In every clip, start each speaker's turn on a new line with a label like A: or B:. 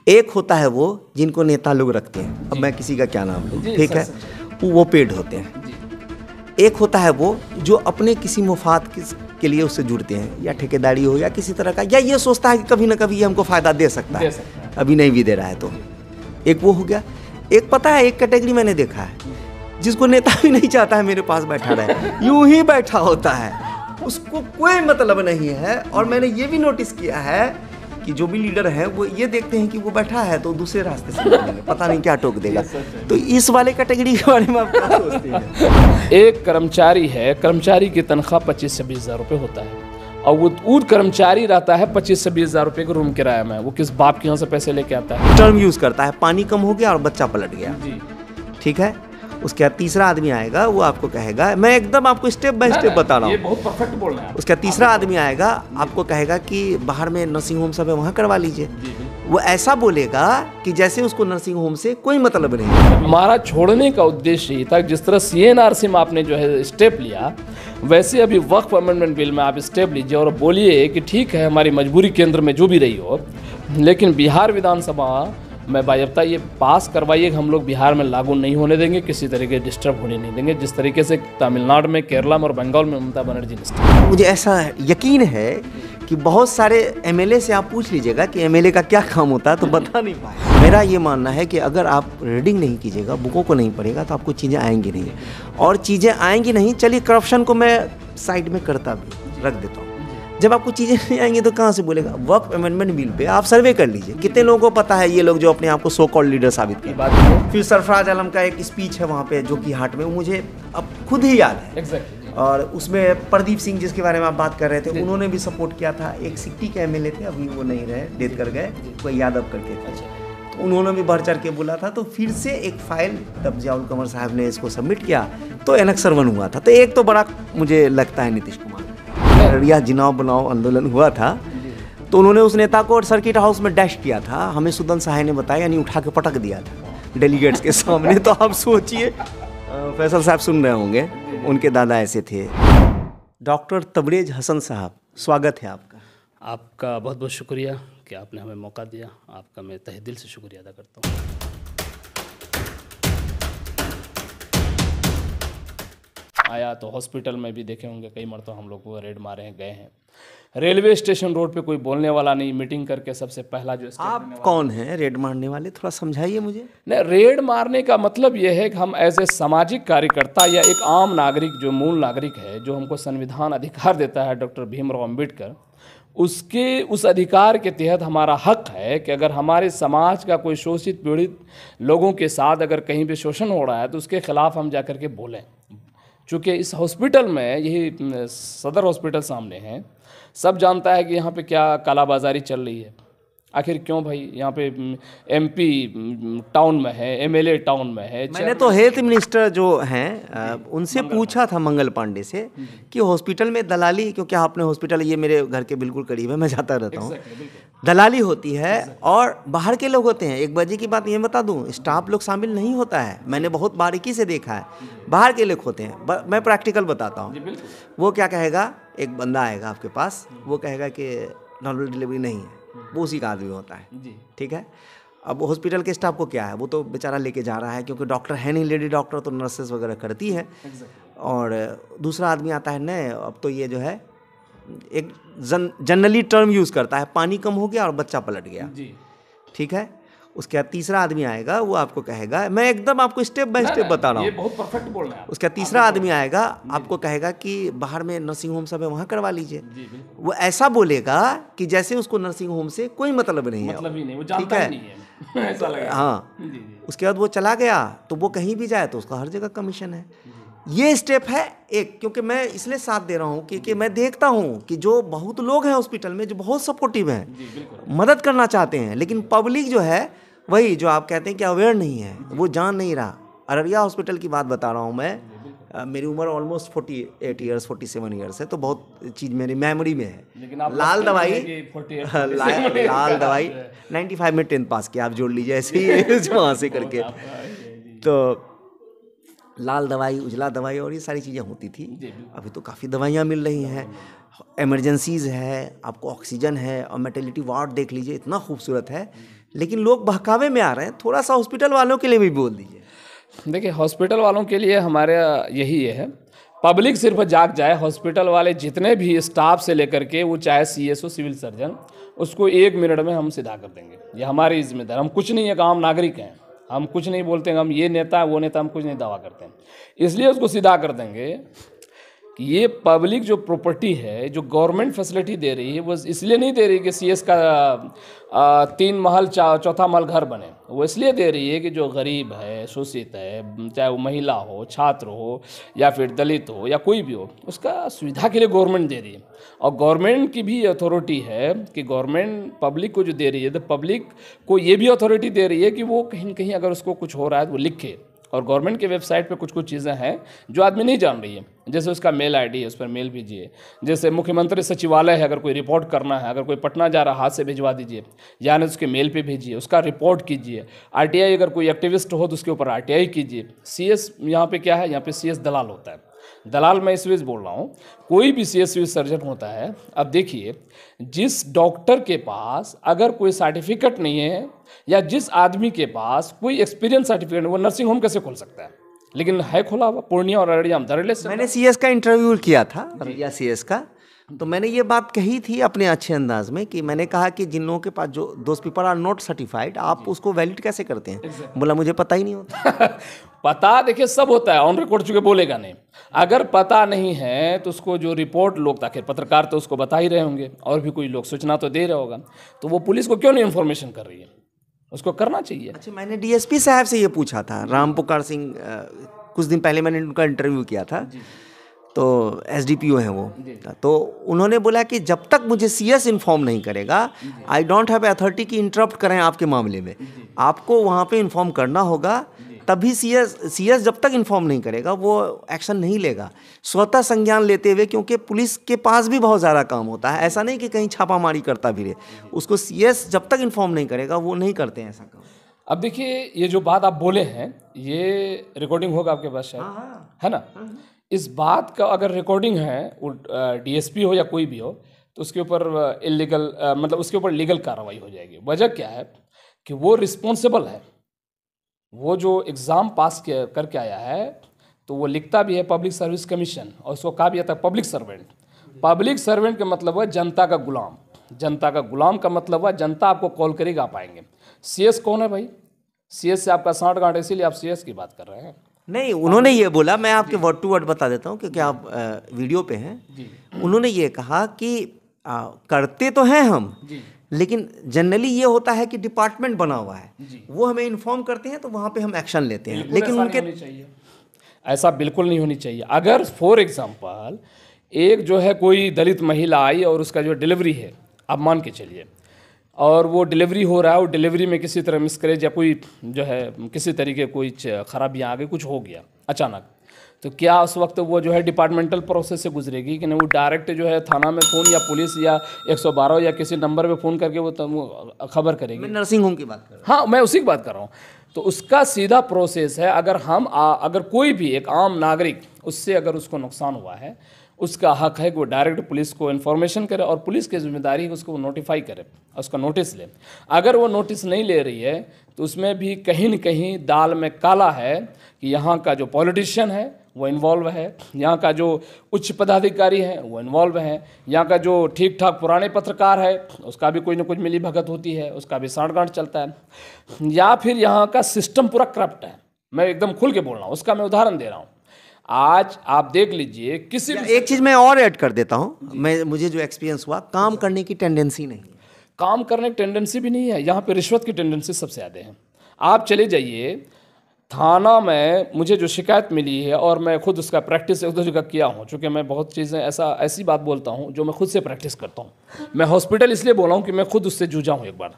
A: एक होता है वो जिनको नेता लोग रखते हैं, अब मैं किसी का क्या नाम लूँ, ठीक है, वो पेड होते हैं। एक होता है वो जो अपने किसी मुफाद के लिए उससे जुड़ते हैं, या ठेकेदारी हो या किसी तरह का, या ये सोचता है कि कभी ना कभी ये हमको फ़ायदा दे सकता है, अभी नहीं भी दे रहा है तो। एक वो हो गया। एक पता है, एक कैटेगरी मैंने देखा है जिसको नेता भी नहीं चाहता है मेरे पास बैठा रहे, यूं ही बैठा होता है, उसको कोई मतलब नहीं है। और मैंने ये भी नोटिस किया है कि जो भी लीडर है वो ये देखते हैं कि वो बैठा है तो दूसरे रास्ते से निकलेंगे, पता नहीं क्या टोक देगा। तो इस वाले कैटेगरी के बारे में आप क्या सोचते हैं?
B: एक कर्मचारी है, कर्मचारी की तनख्वाह 25 से 20 हज़ार रुपये होता है, और वो कर्मचारी रहता है 25 से 20 हज़ार रुपये के रूम किराया में। वो किस बाप के यहाँ से पैसे लेके आता है?
A: टर्म यूज़ करता है, पानी कम हो गया और बच्चा पलट गया, ठीक है। उसके बाद तीसरा आदमी आएगा, वो आपको कहेगा, मैं एकदम आपको स्टेप बाय स्टेप बता रहा हूँ,
B: ये बहुत परफेक्ट बोल रहे हैं। उसका
A: तीसरा आदमी आएगा, आपको कहेगा कि बाहर में नर्सिंग होम सब है, वहाँ करवा लीजिए। वो ऐसा बोलेगा कि जैसे उसको नर्सिंग होम से कोई मतलब नहीं है।
B: हमारा छोड़ने का उद्देश्य ये था, जिस तरह CNRC में आपने जो है स्टेप लिया, वैसे अभी वक्फ अमेंडमेंट बिल में आप स्टेप लीजिए और बोलिए कि ठीक है, हमारी मजबूरी केंद्र में जो भी रही हो, लेकिन बिहार विधानसभा में बाज़ाब्ता ये पास करवाइए कि हम लोग बिहार में लागू नहीं होने देंगे, किसी तरीके डिस्टर्ब होने नहीं देंगे, जिस तरीके से तमिलनाडु में, केरला में और बंगाल में ममता बनर्जी ने।
A: मुझे ऐसा यकीन है कि बहुत सारे MLA से आप पूछ लीजिएगा कि MLA का क्या काम होता है तो बता नहीं पाए। मेरा ये मानना है कि अगर आप रीडिंग नहीं कीजिएगा, बुकों को नहीं पढ़ेगा, तो आपको चीज़ें आएंगी नहीं, और चीज़ें आएंगी नहीं। चलिए, करप्शन को मैं साइड में करता भी रख देता हूँ। जब आपको चीज़ें नहीं आएंगी तो कहाँ से बोलेगा? वक्फ अमेंडमेंट बिल पे आप सर्वे कर लीजिए, कितने लोगों को पता है ये लोग जो अपने आप को सो कॉल्ड लीडर साबित की बात है। फिर सरफराज आलम का एक स्पीच है वहाँ पे जो कि हाट में, वो मुझे अब खुद ही याद है। और उसमें प्रदीप सिंह जिसके बारे में आप बात कर रहे थे, उन्होंने भी सपोर्ट किया था। एक सिक्टी के MLA थे, अभी वो नहीं रहे, डेथ कर गए, कोई यादव करके थे, तो उन्होंने भी बढ़ चढ़ के बोला था। तो फिर से एक फाइल तब जियाउल कमर साहब ने इसको सबमिट किया तो एनेक्सर 1 हुआ था। तो एक तो बड़ा मुझे लगता है नीतीश कुमार, यह जिनाव बनाओ आंदोलन हुआ था तो उन्होंने उस नेता को सर्किट हाउस में डैश किया था, हमें सुदन साहे ने बताया, यानी उठा के पटक दिया था डेलीगेट्स के सामने। तो आप सोचिए, फैसल साहब सुन रहे होंगे, उनके दादा ऐसे थे। डॉक्टर तबरेज हसन साहब, स्वागत है आपका।
C: आपका बहुत बहुत शुक्रिया कि आपने हमें मौका दिया, आपका मैं तहे दिल से शुक्रिया अदा करता हूँ। आया तो हॉस्पिटल में भी देखे होंगे, कई मरतबा हम लोग को रेड मारे हैं, गए हैं। रेलवे स्टेशन रोड पे कोई बोलने वाला नहीं, मीटिंग करके सबसे पहला जो
A: आप कौन हैं रेड मारने वाले, थोड़ा समझाइए मुझे।
C: नहीं, रेड मारने का मतलब यह है कि हम एज ए सामाजिक कार्यकर्ता या एक आम नागरिक, जो मूल नागरिक है, जो हमको संविधान अधिकार देता है डॉक्टर भीमराव अम्बेडकर, उसके उस अधिकार के तहत हमारा हक है कि अगर हमारे समाज का कोई शोषित पीड़ित लोगों के साथ अगर कहीं भी शोषण हो रहा है तो उसके खिलाफ हम जाकर के बोलें। चूँकि इस हॉस्पिटल में, यही सदर हॉस्पिटल सामने है, सब जानता है कि यहाँ पे क्या कालाबाजारी चल रही है। आखिर क्यों भाई? यहाँ पे MP टाउन में है, MLA टाउन में है।
A: मैंने तो हेल्थ मिनिस्टर जो हैं उनसे पूछा था, मंगल पांडे से, कि हॉस्पिटल में दलाली, क्योंकि आपने हॉस्पिटल, ये मेरे घर के बिल्कुल करीब है, मैं जाता रहता हूँ, दलाली होती है और बाहर के लोग होते हैं। 1 बजे की बात ये बता दूँ, स्टाफ लोग शामिल नहीं होता है, मैंने बहुत बारीकी से देखा है, बाहर के लोग होते हैं। मैं प्रैक्टिकल बताता हूँ। वो क्या कहेगा, एक बंदा आएगा आपके पास, वो कहेगा कि नॉर्मल डिलीवरी नहीं है, वो उसी का आदमी होता है, ठीक है। अब हॉस्पिटल के स्टाफ को क्या है, वो तो बेचारा लेके जा रहा है, क्योंकि डॉक्टर है नहीं, लेडी डॉक्टर तो नर्सेस वगैरह करती हैं। और दूसरा आदमी आता है, नहीं अब तो ये जो है एक जनरली टर्म यूज़ करता है, पानी कम हो गया और बच्चा पलट गया, ठीक है। उसके बाद तीसरा आदमी आएगा, वो आपको कहेगा, मैं एकदम आपको स्टेप बाय स्टेप बता रहा हूँ,
B: ये बहुत परफेक्ट बोल रहे हैं।
A: उसका तीसरा आदमी आएगा, आपको कहेगा कि बाहर में नर्सिंग होम सब है, वहाँ करवा लीजिए। वो ऐसा बोलेगा कि जैसे उसको नर्सिंग होम से कोई मतलब नहीं है,
B: मतलब ही नहीं, वो जानता ही नहीं है। ऐसा लगा।
A: हाँ, उसके बाद वो चला गया, तो वो कहीं भी जाए तो उसका हर जगह कमीशन है। ये स्टेप है एक, क्योंकि मैं इसलिए साथ दे रहा हूँ कि मैं देखता हूँ कि जो बहुत लोग हैं हॉस्पिटल में जो बहुत सपोर्टिव हैं, मदद करना चाहते हैं, लेकिन पब्लिक जो है, वही जो आप कहते हैं कि अवेयर नहीं है, वो जान नहीं रहा। अररिया हॉस्पिटल की बात बता रहा हूँ मैं, मेरी उम्र ऑलमोस्ट 48 ईयर्स 47 ईयर्स है, तो बहुत चीज़ मेरी मेमोरी में है। लाल दवाई 95 में 10th पास किया, आप जोड़ लीजिए ऐसे ही वहाँ से करके। तो लाल दवाई, उजला दवाई और ये सारी चीज़ें होती थी। अभी तो काफ़ी दवाइयाँ मिल रही हैं, इमरजेंसीज़ है, आपको ऑक्सीजन है, और मेटर्निटी वार्ड देख लीजिए, इतना खूबसूरत है लेकिन लोग बहकावे में आ रहे हैं, थोड़ा सा हॉस्पिटल वालों के लिए भी बोल दीजिए।
C: देखिए, हॉस्पिटल वालों के लिए हमारे यही है, पब्लिक सिर्फ जाग जाए, हॉस्पिटल वाले जितने भी स्टाफ से लेकर के वो चाहे सीएस हो, सिविल सर्जन, उसको 1 मिनट में हम सीधा कर देंगे। ये हमारी जिम्मेदारी, हम कुछ नहीं, एक आम नागरिक हैं, हम कुछ नहीं बोलते हैं हम ये नेता वो नेता, हम कुछ नहीं दावा करते हैं, इसलिए उसको सीधा कर देंगे कि ये पब्लिक जो प्रॉपर्टी है, जो गवर्नमेंट फैसिलिटी दे रही है, वो इसलिए नहीं दे रही कि सीएस का 3 महल चौथा महल घर बने, वो इसलिए दे रही है कि जो गरीब है, शोषित है, चाहे वो महिला हो, छात्र हो या फिर दलित हो या कोई भी हो, उसका सुविधा के लिए गवर्नमेंट दे रही है। और गवर्नमेंट की भी अथॉरिटी है कि गवर्नमेंट पब्लिक को जो दे रही है, तो पब्लिक को ये भी अथॉरिटी दे रही है कि वो कहीं न कहीं अगर उसको कुछ हो रहा है तो वो लिखे। और गवर्नमेंट के वेबसाइट पे कुछ कुछ चीज़ें हैं जो आदमी नहीं जान रही है, जैसे उसका मेल आईडी है, उस पर मेल भेजिए, जैसे मुख्यमंत्री सचिवालय है, अगर कोई रिपोर्ट करना है, अगर कोई पटना जा रहा हाथ से भिजवा दीजिए, यानी उसके मेल पे भेजिए, उसका रिपोर्ट कीजिए। आरटीआई अगर कोई एक्टिविस्ट हो तो उसके ऊपर आरटीआई कीजिए। सीएस यहाँ पे क्या है, यहाँ पे सीएस दलाल होता है। दलाल मैं इस वजह से बोल रहा हूँ, कोई भी सीएस सिविल सर्जन होता है, अब देखिए जिस डॉक्टर के पास अगर कोई सर्टिफिकेट नहीं है या जिस आदमी के पास कोई एक्सपीरियंस सर्टिफिकेट नहीं, वो नर्सिंग होम कैसे खोल सकता है? लेकिन है खोला हुआ, पूर्णिया और अररिया में धड़ल्ले से।
A: मैंने सीएस का इंटरव्यू किया था, या सीएस का, तो मैंने ये बात कही थी अपने अच्छे अंदाज में कि मैंने कहा कि जिन लोगों के पास जो those people are not certified, आप उसको वैलिड कैसे करते हैं? बोला मुझे पता ही नहीं होता।
C: पता देखिए सब होता है, ऑन रिकॉर्ड चुके बोलेगा नहीं। अगर पता नहीं है तो उसको जो रिपोर्ट लोग, ताकि पत्रकार तो उसको बता ही रहे होंगे और भी कोई लोग सूचना तो दे रहे होगा, तो वो पुलिस को क्यों नहीं इन्फॉर्मेशन कर रही है? उसको करना चाहिए।
A: अच्छा, मैंने डीएसपी साहब से ये पूछा था, राम पुकार सिंह, कुछ दिन पहले मैंने उनका इंटरव्यू किया था, तो एसडीपीओ हैं वो, तो उन्होंने बोला कि जब तक मुझे सीएस इन्फॉर्म नहीं करेगा, आई डोंट हैव अथॉरिटी की इंटरप्ट करें आपके मामले में, आपको वहाँ पे इन्फॉर्म करना होगा, तभी सीएस जब तक इन्फॉर्म नहीं करेगा वो एक्शन नहीं लेगा, स्वतः संज्ञान लेते हुए, क्योंकि पुलिस के पास भी बहुत ज़्यादा काम होता है, ऐसा नहीं कि कहीं छापामारी करता भी रहे, उसको सीएस जब तक इन्फॉर्म नहीं करेगा वो नहीं करते हैं ऐसा काम।
C: अब देखिए, ये जो बात आप बोले हैं, ये रिकॉर्डिंग होगा आपके पास शायद, है ना? इस बात का अगर रिकॉर्डिंग है, वो डीएसपी हो या कोई भी हो, तो उसके ऊपर इलीगल, मतलब उसके ऊपर लीगल कार्रवाई हो जाएगी। वजह क्या है कि वो रिस्पॉन्सिबल है, वो जो एग्ज़ाम पास करके आया है, तो वो लिखता भी है पब्लिक सर्विस कमीशन, और उसको कहा भी जाता है पब्लिक सर्वेंट। पब्लिक सर्वेंट का मतलब है जनता का गुलाम। जनता का गुलाम का मतलब है जनता आपको कॉल करेगा, आप आएंगे। सीएस कौन है भाई? सीएस से आपका साठ गांठ, इसीलिए आप सीएस की बात कर रहे हैं।
A: नहीं, उन्होंने ये बोला, मैं आपके वर्ड टू वर्ड बता देता हूँ क्योंकि आप वीडियो पे हैं। उन्होंने ये कहा कि करते तो हैं हम, लेकिन जनरली ये होता है कि डिपार्टमेंट बना हुआ है, वो हमें इन्फॉर्म करते हैं तो वहाँ पे हम एक्शन लेते हैं, लेकिन उनके
C: ऐसा बिल्कुल नहीं होनी चाहिए। अगर फॉर एग्जांपल एक जो है कोई दलित महिला आई और उसका जो डिलीवरी है, आप मान के चलिए, और वो डिलीवरी हो रहा है, वो डिलीवरी में किसी तरह मिसकरेज या कोई जो है किसी तरीके कोई खराबियाँ आ गई, कुछ हो गया अचानक, तो क्या उस वक्त वो जो है डिपार्टमेंटल प्रोसेस से गुजरेगी कि नहीं? वो डायरेक्ट जो है थाना में फ़ोन या पुलिस या 112 या किसी नंबर पे फ़ोन करके वो खबर करेगी।
A: मैं नर्सिंग होम की बात कर रहा हूँ।
C: हाँ, मैं उसी की बात कर रहा हूँ। तो उसका सीधा प्रोसेस है, अगर कोई भी एक आम नागरिक उससे अगर उसको नुकसान हुआ है, उसका हक है कि वो डायरेक्ट पुलिस को इन्फॉर्मेशन करे, और पुलिस की जिम्मेदारी है उसको नोटिफाई करे, उसका नोटिस ले। अगर वो नोटिस नहीं ले रही है तो उसमें भी कहीं न कहीं दाल में काला है कि यहाँ का जो पॉलिटिशियन है वो इन्वॉल्व है, यहाँ का जो उच्च पदाधिकारी है वो इन्वॉल्व है, यहाँ का जो ठीक ठाक पुराने पत्रकार है उसका भी कोई ना कुछ मिली भगत होती है, उसका भी सांठ-गांठ चलता है, या फिर यहाँ का सिस्टम पूरा करप्ट है। मैं एकदम खुल के बोल रहा हूँ, उसका मैं उदाहरण दे रहा हूँ। आज आप देख लीजिए, किसी
A: एक चीज़ मैं और ऐड कर देता हूँ, मुझे जो एक्सपीरियंस हुआ, काम करने की टेंडेंसी नहीं है।
C: काम करने की टेंडेंसी भी नहीं है, यहाँ पे रिश्वत की टेंडेंसी सबसे ज़्यादा है। आप चले जाइए थाना में, मुझे जो शिकायत मिली है, और मैं खुद उसका प्रैक्टिस एक दो जगह किया हूँ, चूँकि मैं बहुत चीज़ें ऐसी बात बोलता हूँ जो मैं खुद से प्रैक्टिस करता हूँ। मैं हॉस्पिटल इसलिए बोला हूँ कि मैं खुद उससे जूझा हूँ एक बार,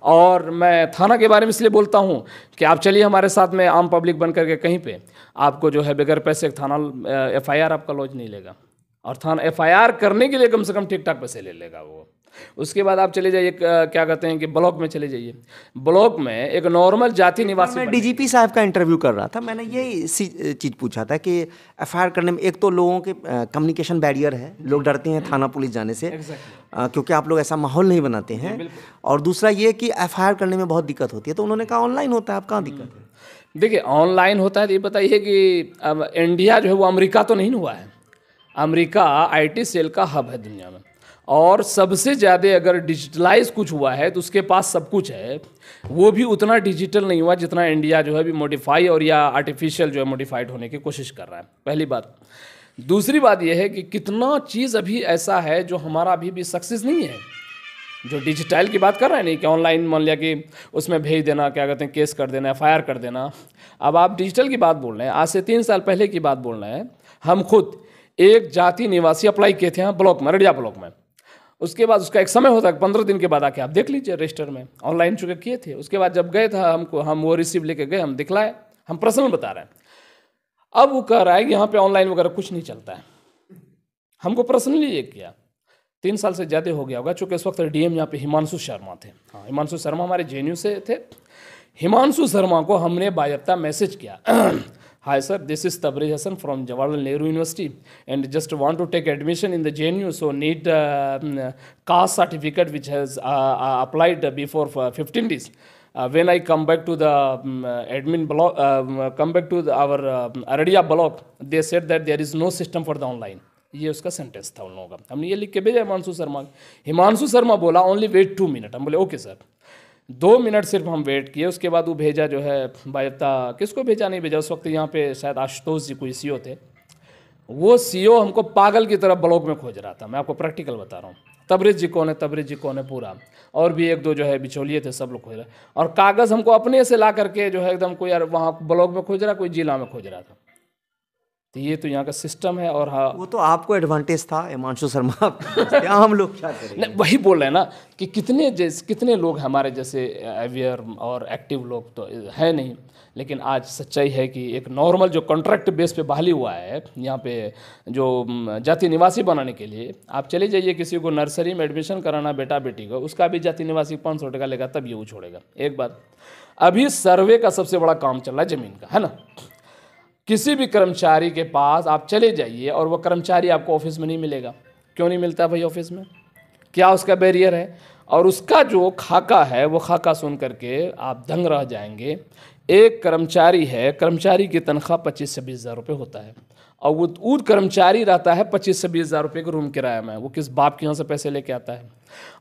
C: और मैं थाना के बारे में इसलिए बोलता हूँ कि आप चलिए हमारे साथ में आम पब्लिक बन करके कहीं पे, आपको जो है बगैर पैसे थाना FIR आपका लॉज नहीं लेगा, और थाना FIR करने के लिए कम से कम ठीक ठाक पैसे ले लेगा वो।
B: उसके बाद आप चले जाइए क्या कहते हैं कि ब्लॉक में चले जाइए, ब्लॉक में एक नॉर्मल जाति निवासी
A: मैं डीजीपी साहब का इंटरव्यू कर रहा था, मैंने यही चीज़ पूछा था कि एफआईआर करने में एक तो लोगों के कम्युनिकेशन बैरियर है, लोग डरते हैं थाना पुलिस जाने से, क्योंकि आप लोग ऐसा माहौल नहीं बनाते हैं, और दूसरा ये कि एफआईआर करने में बहुत दिक्कत होती है। तो उन्होंने कहा ऑनलाइन होता है, आप कहाँ दिक्कत है?
B: देखिए ऑनलाइन होता है तो ये बताइए कि अब इंडिया जो है वो अमेरिका तो नहीं हुआ है। अमेरिका आईटी सेल का हब है दुनिया में, और सबसे ज़्यादा अगर डिजिटलाइज कुछ हुआ है तो उसके पास सब कुछ है। वो भी उतना डिजिटल नहीं हुआ जितना इंडिया जो है अभी मॉडिफाई और या आर्टिफिशियल जो है मॉडिफाइड होने की कोशिश कर रहा है, पहली बात। दूसरी बात यह है कि कितना चीज़ अभी ऐसा है जो हमारा अभी भी सक्सेस नहीं है। जो डिजिटल की बात कर रहे हैं नहीं कि ऑनलाइन मान लिया कि उसमें भेज देना, क्या कहते हैं, केस कर देना, एफआईआर कर देना। अब आप डिजिटल की बात बोल रहे हैं, आज से 3 साल पहले की बात बोल रहे हैं। हम खुद एक जाति निवासी अप्लाई किए थे यहाँ ब्लॉक में, अररिया ब्लॉक में। उसके बाद उसका एक समय होता है, 15 दिन के बाद आके आप देख लीजिए रजिस्टर में, ऑनलाइन चुके किए थे। उसके बाद जब गए था हम वो रिसीव लेके गए, हम दिखलाए, हम पर्सनल बता रहे हैं। अब वो कह रहा है कि यहाँ पे ऑनलाइन वगैरह कुछ नहीं चलता है। हमको पर्सनली ये किया, 3 साल से ज़्यादा हो गया होगा, चूँकि इस वक्त डीएम यहाँ पे हिमांशु शर्मा थे। हाँ, हिमांशु शर्मा हमारे जेएनयू से थे। हिमांशु शर्मा को हमने बायफ्ता मैसेज किया, hi sir, this is Tabrez Hasan from Jawaharlal Nehru university and just want to take admission in the JNU, so need caste certificate which has applied before 15 days. When I come back to the admin block, come back to our Aradia block, they said that there is no system for the online. ये उसका sentence था उन लोगों का। हमने ये लिख के भेजा हिमांशु शर्मा। हिमांशु शर्मा बोला ओनली वेट 2 minutes। हम बोले ओके सर। 2 मिनट सिर्फ हम वेट किए, उसके बाद वो भेजा जो है बायफ्ता, किसको भेजा नहीं भेजा, उस वक्त यहाँ पे शायद आशुतोष जी कोई सीओ थे। वो सीओ हमको पागल की तरह ब्लॉक में खोज रहा था। मैं आपको प्रैक्टिकल बता रहा हूँ। तबरेज जी कौन है, तबरेज जी कौन है पूरा, और भी 1-2 जो है बिचौलिए थे, सब लोग खोज रहे। और कागज़ हमको अपने से ला करके जो है एकदम कोई यार वहाँ ब्लॉक में खोज रहा, कोई जिला में खोज रहा था। तो ये तो यहाँ का सिस्टम है। और हाँ,
A: वो तो आपको एडवांटेज था हिमांशु शर्मा, क्या हम लोग क्या करें?
B: नहीं, वही बोल रहे हैं ना कि कितने लोग हमारे जैसे अवेयर और एक्टिव लोग तो है नहीं। लेकिन आज सच्चाई है कि एक नॉर्मल जो कॉन्ट्रैक्ट बेस पे बहाली हुआ है यहाँ पे, जो जाति निवासी बनाने के लिए, आप चले जाइए किसी को नर्सरी में एडमिशन कराना बेटा बेटी को, उसका भी जाति निवासी 500 टका लेगा, तब ये वो छोड़ेगा। एक बात, अभी सर्वे का सबसे बड़ा काम चल रहा है ज़मीन का, है ना। किसी भी कर्मचारी के पास आप चले जाइए और वो कर्मचारी आपको ऑफिस में नहीं मिलेगा। क्यों नहीं मिलता भाई ऑफिस में? क्या उसका बैरियर है? और उसका जो खाका है वो खाका सुन करके आप दंग रह जाएंगे। एक कर्मचारी है, कर्मचारी की तनख्वाह 25 से 20 हज़ार रुपये होता है, और वो कर्मचारी रहता है 25 से 20 हज़ार रुपये के रूम किराया में। वो किस बाप के यहाँ से पैसे लेके आता है?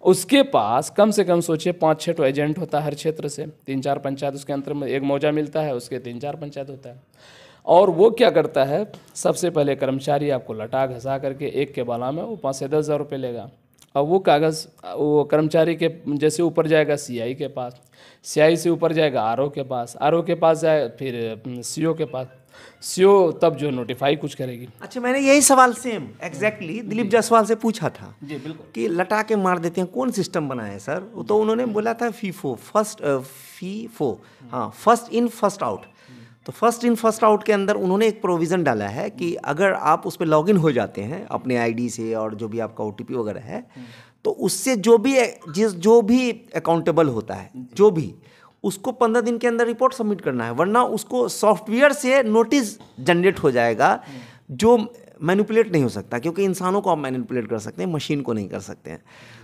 B: उसके पास कम से कम सोचिए 5-6 तो एजेंट होता है हर क्षेत्र से, 3-4 पंचायत उसके अंतर में, एक मौजा मिलता है उसके 3-4 पंचायत होता है। और वो क्या करता है, सबसे पहले कर्मचारी आपको लटा घसा करके एक के बाला में वो 5 से 10 हज़ार रुपये लेगा। और वो कागज़ वो कर्मचारी के जैसे ऊपर जाएगा सीआई के पास, सीआई से ऊपर जाएगा आरओ के पास, आरओ के पास जाए फिर सीओ के पास, सीओ तब जो नोटिफाई कुछ करेगी।
A: अच्छा, मैंने यही सवाल सेम एग्जैक्टली दिलीप जायसवाल से पूछा था
B: जी बिल्कुल,
A: कि लटा के मार देते हैं, कौन सिस्टम बनाया है सर? तो उन्होंने बोला था FIFO, first in first out. तो फर्स्ट इन फर्स्ट आउट के अंदर उन्होंने एक प्रोविज़न डाला है कि अगर आप उस पर लॉगिन हो जाते हैं अपने आईडी से और जो भी आपका ओटीपी वगैरह है, तो उससे जो भी अकाउंटेबल होता है, जो भी, उसको 15 दिन के अंदर रिपोर्ट सबमिट करना है, वरना उसको सॉफ्टवेयर से नोटिस जनरेट हो जाएगा जो मैनिपुलेट नहीं हो सकता, क्योंकि इंसानों को आप मैनिपुलेट कर सकते हैं, मशीन को नहीं कर सकते हैं।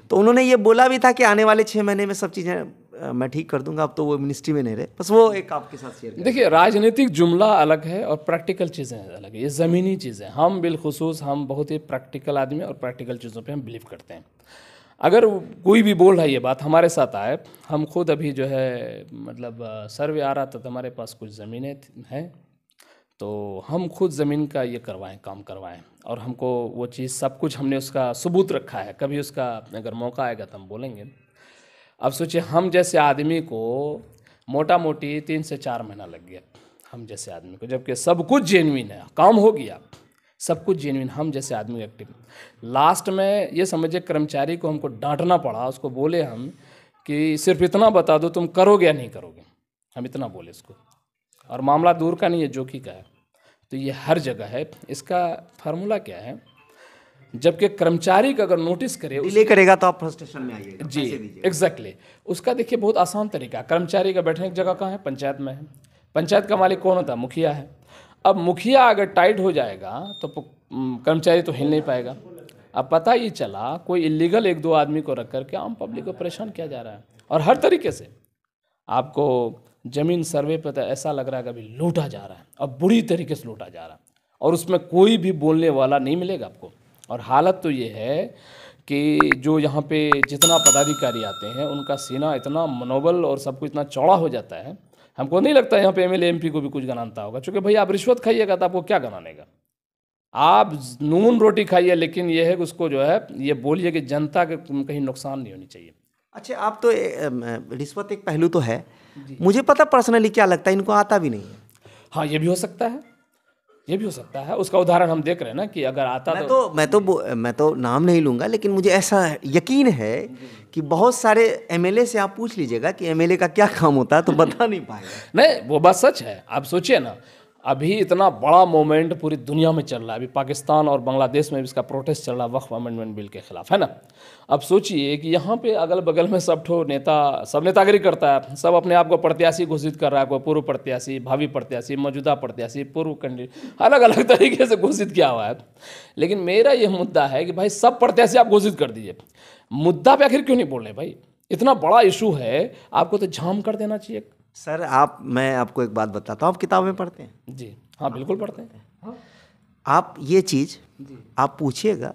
A: तो उन्होंने ये बोला भी था कि आने वाले 6 महीने में सब चीज़ें मैं ठीक कर दूंगा। अब तो वो मिनिस्ट्री में नहीं रहे, बस वो एक आपके साथ शेयर।
B: देखिए, राजनीतिक जुमला अलग है और प्रैक्टिकल चीज़ें अलग है, ये ज़मीनी चीज़ें। हम बिलखुसूस हम बहुत ही प्रैक्टिकल आदमी और प्रैक्टिकल चीज़ों पे हम बिलीव करते हैं। अगर कोई भी बोल रहा है ये बात हमारे साथ आए, हम खुद अभी जो है मतलब सर्वे आ रहा था तो हमारे पास कुछ ज़मीनें हैं, तो हम खुद ज़मीन का ये काम करवाएं, और हमको वो चीज़ सब कुछ हमने उसका सबूत रखा है। कभी उसका अगर मौका आएगा तो हम बोलेंगे। अब सोचिए, हम जैसे आदमी को मोटा मोटी 3 से 4 महीना लग गया, हम जैसे आदमी को, जबकि सब कुछ जेन्युइन है, काम हो गया, सब कुछ जेन्युइन, हम जैसे आदमी एक्टिव। लास्ट में ये समझिए कर्मचारी को हमको डांटना पड़ा, उसको बोले हम कि सिर्फ इतना बता दो तुम करोगे या नहीं करोगे, हम इतना बोले उसको। और मामला दूर का नहीं है, जोखी का है। तो ये हर जगह है। इसका फार्मूला क्या है?
C: जबकि कर्मचारी का अगर नोटिस करे
A: डिले करेगा तो आप फ्रस्ट्रेशन में आइएगा,
C: जी
A: पैसे दीजिएगा।
C: एग्जैक्टली उसका देखिए बहुत आसान तरीका, कर्मचारी का बैठने की जगह कहाँ है? पंचायत में है। पंचायत का मालिक कौन होता है? मुखिया है। अब मुखिया अगर टाइट हो जाएगा तो कर्मचारी तो हिल नहीं पाएगा। अब पता ही चला कोई इलीगल एक दो आदमी को रख करके आम पब्लिक को परेशान किया जा रहा है, और हर तरीके से आपको जमीन सर्वे पर तो ऐसा लग रहा है कि अभी लूटा जा रहा है, और बुरी तरीके से लूटा जा रहा है, और उसमें कोई भी बोलने वाला नहीं मिलेगा आपको। और हालत तो ये है कि जो यहाँ पे जितना पदाधिकारी आते हैं उनका सीना इतना मनोबल और सब कुछ इतना चौड़ा हो जाता है, हमको नहीं लगता यहाँ पे एमएलए एमपी को भी कुछ गनानता होगा, क्योंकि भाई आप रिश्वत खाइएगा तो आपको क्या गनानेगा? आप नून रोटी खाइए, लेकिन ये है कि उसको जो है ये बोलिए कि जनता के कहीं नुकसान नहीं होनी चाहिए।
A: अच्छा, आप तो रिश्वत एक पहलू तो है, मुझे पता पर्सनली क्या लगता है, इनको आता भी नहीं है।
C: हाँ, ये भी हो सकता है, ये भी हो सकता है। उसका उदाहरण हम देख रहे हैं ना कि अगर आता
A: मैं तो नाम नहीं लूँगा, लेकिन मुझे ऐसा यकीन है कि बहुत सारे एमएलए से आप पूछ लीजिएगा कि एमएलए का क्या काम होता है तो बता नहीं पाएगा।
C: नहीं, वो बात सच है। आप सोचिए ना, अभी इतना बड़ा मोमेंट पूरी दुनिया में चल रहा है, अभी पाकिस्तान और बांग्लादेश में भी इसका प्रोटेस्ट चल रहा है वक्फ अमेंडमेंट बिल के खिलाफ, है ना। अब सोचिए कि यहाँ पे अगल बगल में सब नेतागिरी करता है, सब अपने आप को प्रत्याशी घोषित कर रहा है, कोई पूर्व प्रत्याशी, भावी प्रत्याशी, मौजूदा प्रत्याशी, पूर्व कैंडिडेट, अलग अलग तरीके से घोषित किया हुआ है। लेकिन मेरा यह मुद्दा है कि भाई सब प्रत्याशी आप घोषित कर दीजिए, मुद्दा पे आखिर क्यों नहीं बोल रहे भाई? इतना बड़ा इशू है, आपको तो झाम कर देना चाहिए।
A: सर मैं आपको एक बात बताता हूँ, आप किताबें पढ़ते हैं?
C: जी हाँ, बिल्कुल पढ़ते हैं। हाँ।
A: आप ये चीज़ आप पूछिएगा,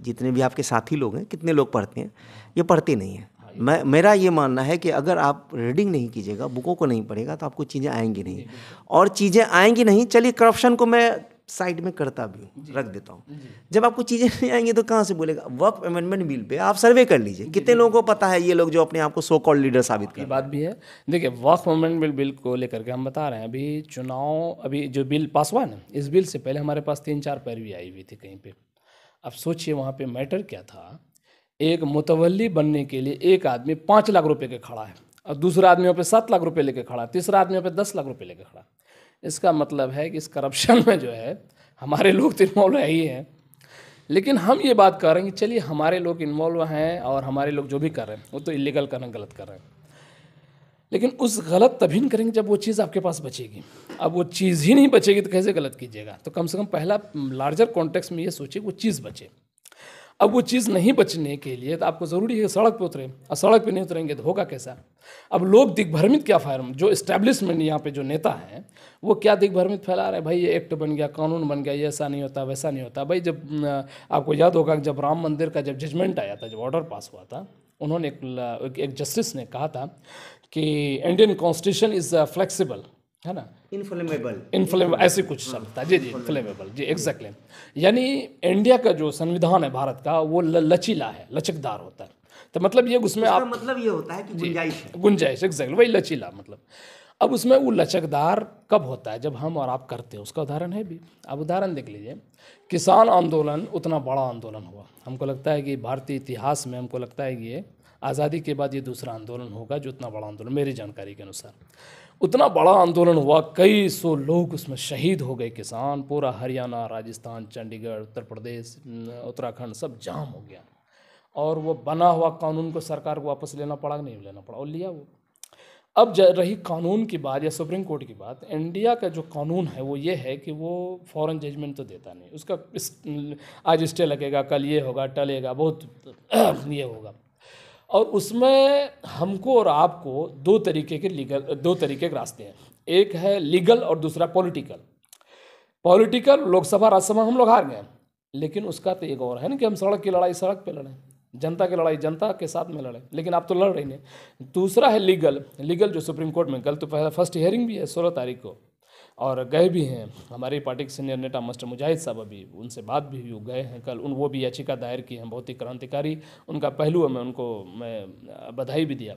A: जितने भी आपके साथी लोग हैं, कितने लोग पढ़ते हैं? ये पढ़ते नहीं हैं। मेरा ये मानना है कि अगर आप रीडिंग नहीं कीजिएगा, बुकों को नहीं पढ़ेगा, तो आपको चीज़ें आएंगी नहीं, और चीज़ें आएंगी नहीं। चलिए, करप्शन को मैं साइड में करता भी हूँ, रख देता हूँ। जब आपको चीज़ें नहीं आएंगी तो कहाँ से बोलेगा? वक्फ अमेंडमेंट बिल पे आप सर्वे कर लीजिए, कितने लोगों को पता है, ये लोग जो अपने आप को सो कॉल्ड लीडर साबित कर।
C: ये बात भी है। देखिए, वक्फ अमेंडमेंट बिल को लेकर के हम बता रहे हैं, अभी चुनाव, अभी जो बिल पास हुआ है ना, इस बिल से पहले हमारे पास 3-4 पैरवी आई हुई थी कहीं पे। अब सोचिए वहाँ पे मैटर क्या था, एक मुतवल्ली बनने के लिए एक आदमी 5 लाख रुपए के खड़ा है, और दूसरा आदमी वहाँ पे 7 लाख रुपए लेके खड़ा है, तीसरा आदमी वहाँ पे 10 लाख रुपए लेके खड़ा है। इसका मतलब है कि इस करप्शन में जो है हमारे लोग तो इन्वॉल्व है ही हैं, लेकिन हम ये बात कर रहे हैं कि चलिए हमारे लोग इन्वॉल्व हैं और हमारे लोग जो भी कर रहे हैं वो तो इलीगल कर रहे हैं, गलत कर रहे हैं, लेकिन उस गलत तभी नहीं करेंगे जब वो चीज़ आपके पास बचेगी। अब वो चीज़ ही नहीं बचेगी तो कैसे गलत कीजिएगा? तो कम से कम पहला लार्जर कॉन्टेक्स्ट में ये सोचिए वो चीज़ बचे। अब वो चीज़ नहीं बचने के लिए तो आपको ज़रूरी है सड़क पे उतरे, और सड़क पे नहीं उतरेंगे तो होगा कैसा? अब लोग दिग्भ्रमित क्या फायर, जो इस्टेब्लिशमेंट यहाँ पे जो नेता हैं वो क्या दिग्भ्रमित फैला रहे हैं, भाई ये एक्ट बन गया, कानून बन गया, ये ऐसा नहीं होता, वैसा नहीं होता। भाई जब आपको याद होगा कि जब राम मंदिर का जब जजमेंट आया था, जब ऑर्डर पास हुआ था, उन्होंने एक जस्टिस ने कहा था कि इंडियन कॉन्स्टिट्यूशन इज़ फ्लेक्सिबल, है ना, इनफ्लेमेबल, ऐसे कुछ शब्द था। जी, इनफ्लेमेबल, जी एग्जैक्टली। यानी इंडिया का जो संविधान है भारत का, वो लचीला है, लचकदार होता है। तो मतलब ये उसमें आप
A: मतलब ये होता है कि
C: गुंजाइश, एग्जैक्टली वही लचीला मतलब। अब उसमें वो लचकदार कब होता है? जब हम और आप करते हैं। उसका उदाहरण है भी, आप उदाहरण देख लीजिए, किसान आंदोलन उतना बड़ा आंदोलन हुआ, हमको लगता है कि भारतीय इतिहास में हमको लगता है कि ये आज़ादी के बाद ये दूसरा आंदोलन होगा जो उतना बड़ा आंदोलन, मेरी जानकारी के अनुसार उतना बड़ा आंदोलन हुआ, कई सौ लोग उसमें शहीद हो गए, किसान, पूरा हरियाणा, राजस्थान, चंडीगढ़, उत्तर प्रदेश, उत्तराखंड सब जाम हो गया, और वो बना हुआ कानून को सरकार को वापस लेना पड़ा, नहीं लेना पड़ा, और लिया वो। अब रही कानून की बात या सुप्रीम कोर्ट की बात, इंडिया का जो कानून है वो ये है कि वो फॉरेन जजमेंट तो देता नहीं, उसका आज स्टे लगेगा, कल ये होगा, टलेगा, बहुत ये होगा। और उसमें हमको और आपको दो तरीके के रास्ते हैं, एक है लीगल और दूसरा पॉलिटिकल। लोकसभा राज्यसभा हम लोग हार गए, लेकिन उसका तो एक और है ना कि हम सड़क की लड़ाई सड़क पे लड़ें, जनता की लड़ाई जनता के साथ में लड़ें, लेकिन आप तो लड़ रही नहीं। दूसरा है लीगल जो सुप्रीम कोर्ट में कल तो फर्स्ट हियरिंग भी है 16 तारीख को, और गए भी हैं हमारी पार्टी के सीनियर नेता मास्टर मुजाहिद साहब, अभी उनसे बात भी हुई, गए हैं कल, वो भी याचिका दायर की हैं, बहुत ही क्रांतिकारी उनका पहलू है, मैं बधाई भी दिया।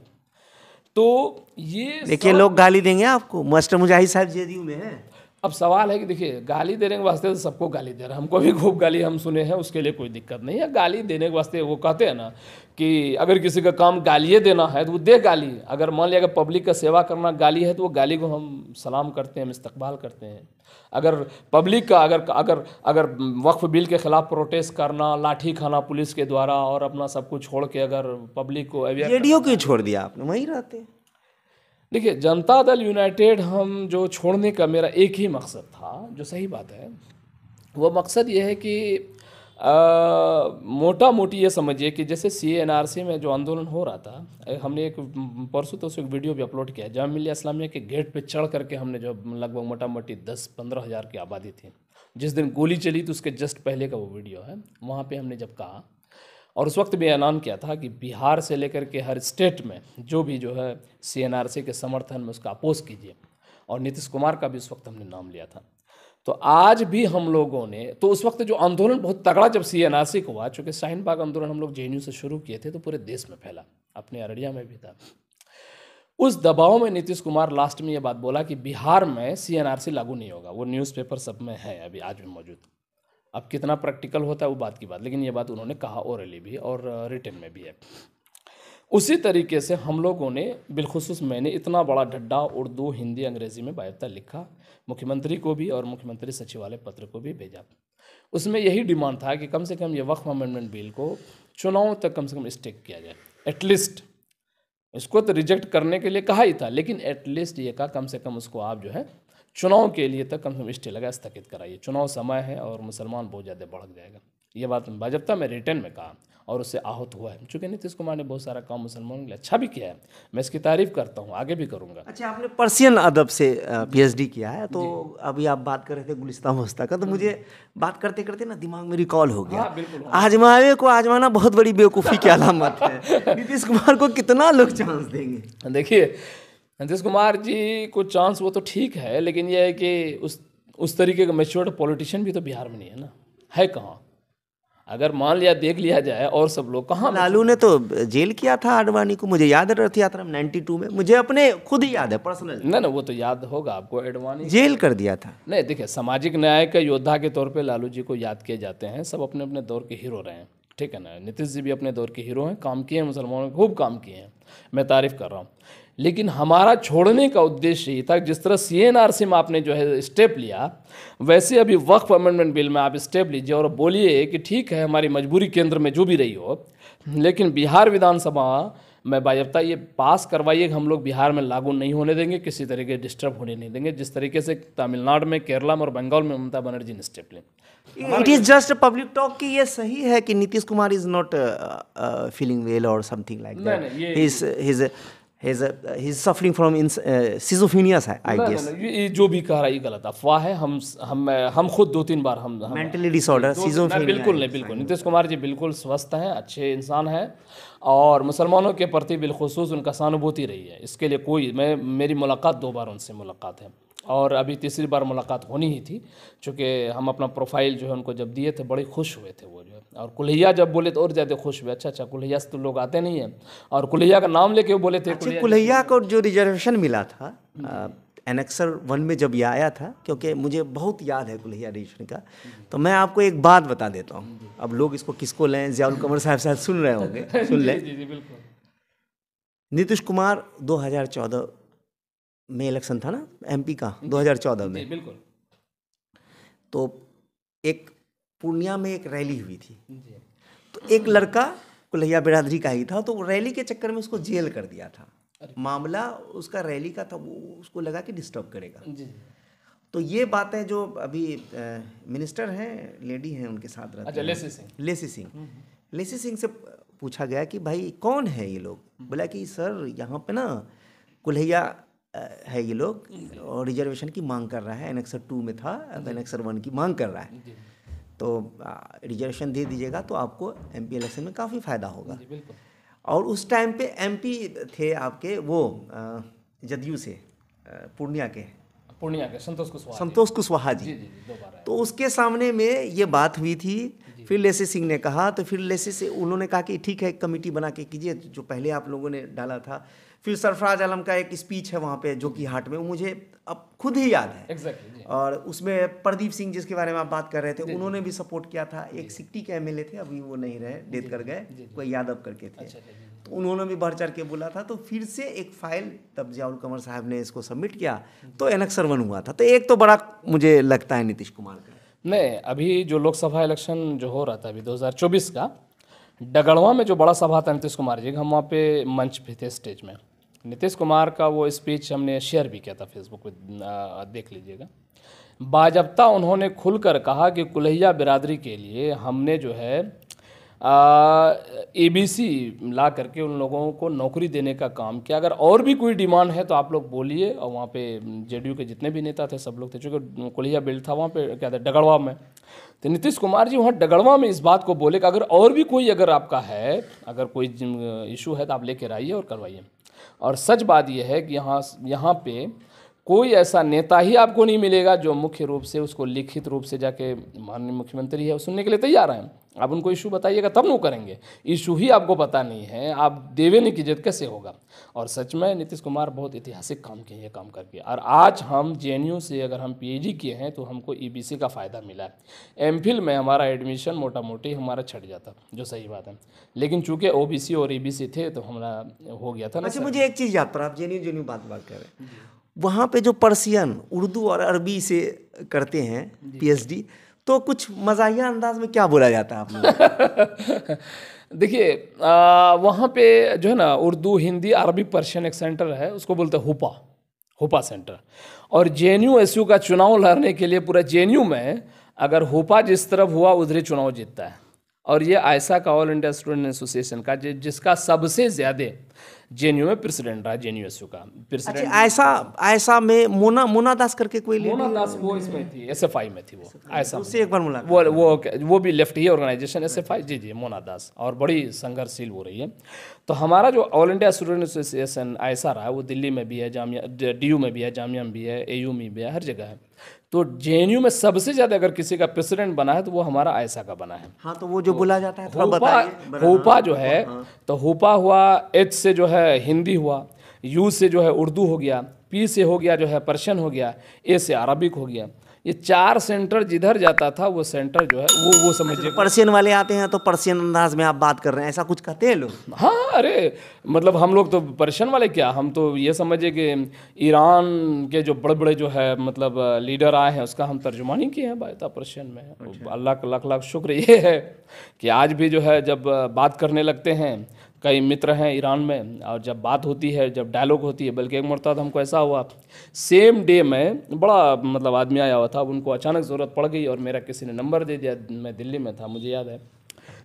C: तो ये
A: देखिए लोग गाली देंगे आपको, मास्टर मुजाहिद साहब जेडीयू में हैं,
B: अब सवाल है कि देखिए, गाली देने के वास्ते तो सबको गाली दे रहा है, हमको भी खूब गाली हम सुने हैं, उसके लिए कोई दिक्कत नहीं है। गाली देने के वास्ते वो कहते हैं ना कि अगर किसी का काम गालिए देना है तो वो दे गाली। अगर मान लिया अगर पब्लिक का सेवा करना गाली है तो वो गाली को हम सलाम करते हैं, हम इस्तकबाल करते हैं। अगर पब्लिक का अगर अगर अगर वक्फ बिल के खिलाफ प्रोटेस्ट करना, लाठी खाना पुलिस के द्वारा और अपना सब कुछ छोड़ के अगर पब्लिक को अवेयर,
A: रेडियो क्यों छोड़ दिया आपने, वहीं रहते हैं।
B: देखिए, जनता दल यूनाइटेड हम जो छोड़ने का मेरा एक ही मकसद था, जो सही बात है, वो मकसद ये है कि मोटा मोटी ये समझिए कि जैसे CA/NRC में जो आंदोलन हो रहा था, हमने एक परसों तो उसको एक वीडियो भी अपलोड किया है। जामिया मिल्लिया इस्लामिया के गेट पे चढ़ करके हमने जो लगभग मोटा मोटी 10-15 हज़ार की आबादी थी, जिस दिन गोली चली तो उसके जस्ट पहले का वो वीडियो है। वहाँ पे हमने जब कहा और उस वक्त भी ऐलान किया था कि बिहार से लेकर के हर स्टेट में जो भी जो है CA/NRC के समर्थन में उसका अपोज कीजिए, और नीतीश कुमार का भी उस वक्त हमने नाम लिया था। तो आज भी हम लोगों ने, तो उस वक्त जो आंदोलन बहुत तगड़ा जब CA/NRC को हुआ, चूँकि शाहीन बाग आंदोलन हम लोग JNU से शुरू किए थे तो पूरे देश में फैला, अपने अररिया में भी था। उस दबाव में नीतीश कुमार लास्ट में ये बात बोला कि बिहार में CA/NRC लागू नहीं होगा। वो न्यूज़पेपर सब में है अभी आज भी मौजूद। अब कितना प्रैक्टिकल होता है वो बात की बात, लेकिन ये बात उन्होंने कहा ओरली भी और रिटन में भी है। उसी तरीके से हम लोगों ने बिलखुसूस मैंने इतना बड़ा ढड्डा उर्दू, हिंदी, अंग्रेज़ी में बायोडा लिखा, मुख्यमंत्री को भी और मुख्यमंत्री सचिवालय पत्र को भी भेजा। उसमें यही डिमांड था कि कम से कम ये वक्फ अमेंडमेंट बिल को चुनाव तक कम से कम स्टिक किया जाए। एटलीस्ट इसको तो रिजेक्ट करने के लिए कहा ही था, लेकिन एटलीस्ट ये कहा कम से कम उसको आप जो है चुनाव के लिए तक कम से कम स्टे लगा, स्थगित कराइए। चुनाव समय है और मुसलमान बहुत ज़्यादा भड़क जाएगा। ये बात बाजबता मैं रिटर्न में कहा और उससे आहत हुआ है। चूँकि नीतीश कुमार ने बहुत सारा काम मुसलमानों के लिए अच्छा भी किया है, मैं इसकी तारीफ़ करता हूँ, आगे भी करूँगा।
A: अच्छा, आपने पर्शियन अदब से PhD किया है, तो अभी आप बात कर रहे थे गुलिस्तान वस्ता का, तो मुझे बात करते करते ना दिमाग में रिकॉल हो गया।
B: हाँ, बिल्कुल।
A: आजमावे को आजमाना बहुत बड़ी बेवकूफ़ी की अलामत है। नीतीश कुमार को कितना लोग चांस देंगे?
B: देखिए, नीतीश कुमार जी को चांस वो तो ठीक है, लेकिन यह है कि उस तरीके का मैच्योर्ड पॉलिटिशियन भी तो बिहार में नहीं है ना, है कहाँ? अगर मान लिया देख लिया जाए और सब लोग कहाँ,
A: लालू ने तो जेल किया था आडवाणी को, मुझे याद है रथ यात्रा में 92 में, मुझे अपने खुद ही याद है पर्सनल।
B: ना वो तो याद होगा आपको, आडवाणी
A: जेल कर दिया था।
B: नहीं, देखिए, सामाजिक न्याय के योद्धा के तौर पे लालू जी को याद किए जाते हैं। सब अपने अपने दौर के हीरो रहे हैं, ठीक है ना। नीतीश जी भी अपने दौर के हीरो हैं, काम किए हैं, मुसलमानों में खूब काम किए हैं, मैं तारीफ़ कर रहा हूँ। लेकिन हमारा छोड़ने का उद्देश्य ये था, जिस तरह CA/NRC में आपने जो है स्टेप लिया, वैसे अभी वक्फ अमेंडमेंट बिल में आप स्टेप लीजिए और बोलिए कि ठीक है हमारी मजबूरी केंद्र में जो भी रही हो, लेकिन बिहार विधानसभा में बायफ्ता ये पास करवाइए कि हम लोग बिहार में लागू नहीं होने देंगे, किसी तरीके डिस्टर्ब होने नहीं देंगे, जिस तरीके से तमिलनाडु में, केरला में और बंगाल में ममता बनर्जी ने स्टेप लिया।
A: It is just public talk कि ये सही है कि Nitish Kumar is not feeling well और something like that, he is suffering from schizophrenia, I guess.
B: ये जो भी कह रहा है ये गलत अफवाह है। हम खुद 2-3 बार हम
A: मेंटली डिसऑर्डर, schizophrenia।
B: बिल्कुल नहीं, बिल्कुल नीतीश कुमार जी बिल्कुल स्वस्थ हैं, अच्छे इंसान हैं और मुसलमानों के प्रति बिलखुसूस उनका सहानुभूति रही है। इसके लिए मेरी मुलाकात 2 बार उनसे मुलाकात है और अभी तीसरी बार मुलाकात होनी ही थी, चूँकि हम अपना प्रोफाइल जो है उनको जब दिए थे बड़े खुश हुए थे वो जो है, और कुल्हैया जब बोले तो और ज़्यादा खुश हुए। अच्छा, कुल्हैया से तो लोग आते नहीं हैं और कुल्हैया का नाम लेके वो बोले थे।
A: कुल्हैया को जो रिजर्वेशन मिला था एनेक्सर 1 में जब ये आया था, क्योंकि मुझे बहुत याद है कुल्हैया रिजर्वेशन का, तो मैं आपको एक बात बता देता हूँ। अब लोग इसको किसको लें, ज़ियाउल कमर साहब शायद सुन रहे होंगे, सुन लें।
B: जी बिल्कुल।
A: नीतीश कुमार 2014 में इलेक्शन था ना MP का, 2014 में,
B: बिल्कुल।
A: तो एक पूर्णिया में एक रैली हुई थी, तो एक लड़का कुल्हैया बिरादरी का ही था, तो रैली के चक्कर में उसको जेल कर दिया था। मामला उसका रैली का था, वो उसको लगा कि डिस्टर्ब करेगा। तो ये बातें जो अभी मिनिस्टर हैं, लेडी हैं, उनके साथ रहते हैं, लेसी सिंह से पूछा गया कि भाई कौन है ये लोग, बोला कि सर यहाँ पे ना कुल्हैया है ये लोग और रिजर्वेशन की मांग कर रहा है, एनेक्सर 2 में था, अब एनेक्सर 1 की मांग कर रहा है, तो रिजर्वेशन दे दीजिएगा तो आपको MP इलेक्शन में काफ़ी फ़ायदा होगा। और उस टाइम पे MP थे आपके वो जदयू से पूर्णिया के
B: पूर्णिया के संतोष कुशवाहा
A: संतोष कुशवाहा जी।
B: जी 2 बार आए।
A: तो उसके सामने में ये बात हुई थी, फिर लेसी सिंह ने कहा, तो फिर लेसी से उन्होंने कहा कि ठीक है एक कमेटी बना के कीजिए, जो पहले आप लोगों ने डाला था। फिर सरफराज आलम का एक स्पीच है वहाँ पे जो कि हाट में, वो मुझे अब खुद ही याद है।
B: एग्जैक्टली।
A: और उसमें प्रदीप सिंह जिसके बारे में आप बात कर रहे थे, उन्होंने भी सपोर्ट किया था। एक सिक्टी के एमएलए थे, अभी वो नहीं रहे, डेथ कर गए, कोई यादव करके थे, तो उन्होंने भी बढ़ चढ़ के बोला था। तो फिर से एक फाइल तब जियाउल कमर साहब ने इसको सबमिट किया, तो एनेक्सर 1 हुआ था। तो एक तो बड़ा मुझे लगता है नीतीश कुमार का।
B: नहीं, अभी जो लोकसभा इलेक्शन जो हो रहा था अभी 2024 का, डगड़वा में जो बड़ा सभा था नीतीश कुमार जी का, हम वहाँ पे मंच पे थे स्टेज में। नीतीश कुमार का वो स्पीच हमने शेयर भी किया था फेसबुक पे, देख लीजिएगा। बाजब्ता उन्होंने खुलकर कहा कि कुल्हिया बिरादरी के लिए हमने जो है एबीसी ला करके उन लोगों को नौकरी देने का काम किया। अगर और भी कोई डिमांड है तो आप लोग बोलिए। और वहाँ पे जेडीयू के जितने भी नेता थे सब लोग थे, चूँकि कुल्हिया बिल्ड था वहाँ पे क्या था डगड़वा में। तो नीतीश कुमार जी वहाँ डगड़वा में इस बात को बोले कि अगर और भी कोई अगर आपका है, अगर कोई इशू है तो आप लेकर आइए और करवाइए। और सच बात यह है कि यहाँ पे कोई ऐसा नेता ही आपको नहीं मिलेगा जो मुख्य रूप से उसको लिखित रूप से जाके माननीय मुख्यमंत्री है सुनने के लिए तैयार हैं। आप उनको इशू बताइएगा तब न करेंगे। इशू ही आपको पता नहीं है, आप देवे नहीं कीजिए कैसे होगा। और सच में नीतीश कुमार बहुत ऐतिहासिक काम किए हैं, काम करके। और आज हम जेएनयू से अगर हम पीएचडी किए हैं तो हमको ईबीसी का फ़ायदा मिला है। एमफिल में हमारा एडमिशन मोटा मोटी हमारा छट जाता, जो सही बात है। लेकिन चूँकि ओबीसी और ईबीसी थे तो हमारा हो गया था ना।
A: अच्छा, मुझे एक चीज़ याद पर, आप जेएनयू बात कर रहे हैं, वहाँ पे जो पर्शियन, उर्दू और अरबी से करते हैं पीएचडी, तो कुछ मज़ाहिया अंदाज में क्या बोला जाता है आप लोग?
B: देखिए वहाँ पे जो है ना उर्दू, हिंदी, अरबी, पर्शियन एक सेंटर है, उसको बोलते हैं हुपा सेंटर। और जेएनयू एसयू का चुनाव लड़ने के लिए पूरा जेएनयू में अगर हुपा जिस तरफ हुआ उधर ही चुनाव जीतता है। और ये आयसा का, ऑल इंडिया स्टूडेंट एसोसिएशन का, जिसका सबसे ज़्यादा जेएनयू में प्रेसिडेंट रहा, जेएनयू एसयू का प्रेसिडेंट।
A: अच्छा, ऐसा में मोना दास करके कोई
B: मोना दास वो इसमें थी, एसएफआई में थी वो। ऐसा
A: उससे एक बार मुलाकात,
B: वो भी लेफ्ट ही ऑर्गेनाइजेशन एसएफआई। जी मोना दास, और बड़ी संघर्षशील हो रही है। तो हमारा जो ऑल इंडिया स्टूडेंट एसोसिएशन ऐसा रहा, वो दिल्ली में भी है, जामिया डीयू में भी है, जामिया में भी है, एयू में भी है, हर जगह है। तो जेएनयू में सबसे ज़्यादा अगर किसी का प्रेसिडेंट बना है तो वो हमारा ऐसा का बना है।
A: हाँ, तो वो जो बोला जाता है थोड़ा बताइए।
B: हुपा जो है, तो हुपा हुआ, एच से जो है हिंदी हुआ, यू से जो है उर्दू हो गया, पी से हो गया जो है पर्शियन हो गया, ए से अरबिक हो गया। ये 4 सेंटर जिधर जाता था वो सेंटर जो है वो समझिए।
A: पर्शियन वाले आते हैं तो पर्शियन अंदाज में आप बात कर रहे हैं, ऐसा कुछ कहते हैं लोग?
B: हाँ, अरे मतलब हम लोग तो पर्शियन वाले क्या, हम तो ये समझिए कि ईरान के जो बड़े बड़े जो है मतलब लीडर आए हैं उसका हम तर्जुमानी किए हैं बायता पर्शियन में। अच्छा। अल्लाह का लाख लाख शुक्र ये है कि आज भी जो है जब बात करने लगते हैं, कई मित्र हैं ईरान में, और जब बात होती है, जब डायलॉग होती है, बल्कि एक मरतबा तो हमको ऐसा हुआ, सेम डे में बड़ा मतलब आदमी आया हुआ था, उनको अचानक ज़रूरत पड़ गई और मेरा किसी ने नंबर दे दिया, मैं दिल्ली में था मुझे याद है।